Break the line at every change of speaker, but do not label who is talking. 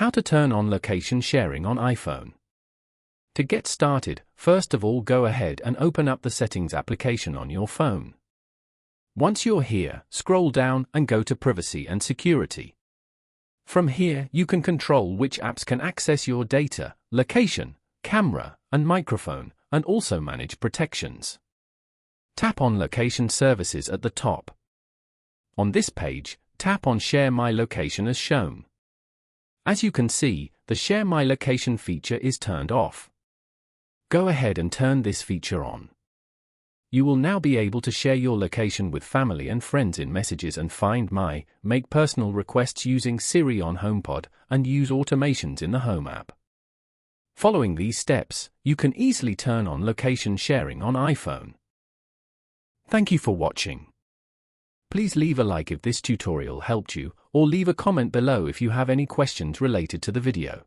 How to turn on location sharing on iPhone. To get started, first of all go ahead and open up the Settings application on your phone. Once you're here, scroll down and go to Privacy and Security. From here, you can control which apps can access your data, location, camera, and microphone, and also manage protections. Tap on Location Services at the top. On this page, tap on Share My Location as shown. As you can see, the Share My Location feature is turned off. Go ahead and turn this feature on. You will now be able to share your location with family and friends in Messages and Find My, make personal requests using Siri on HomePod, and use automations in the Home app. Following these steps, you can easily turn on location sharing on iPhone. Thank you for watching. Please leave a like if this tutorial helped you, or leave a comment below if you have any questions related to the video.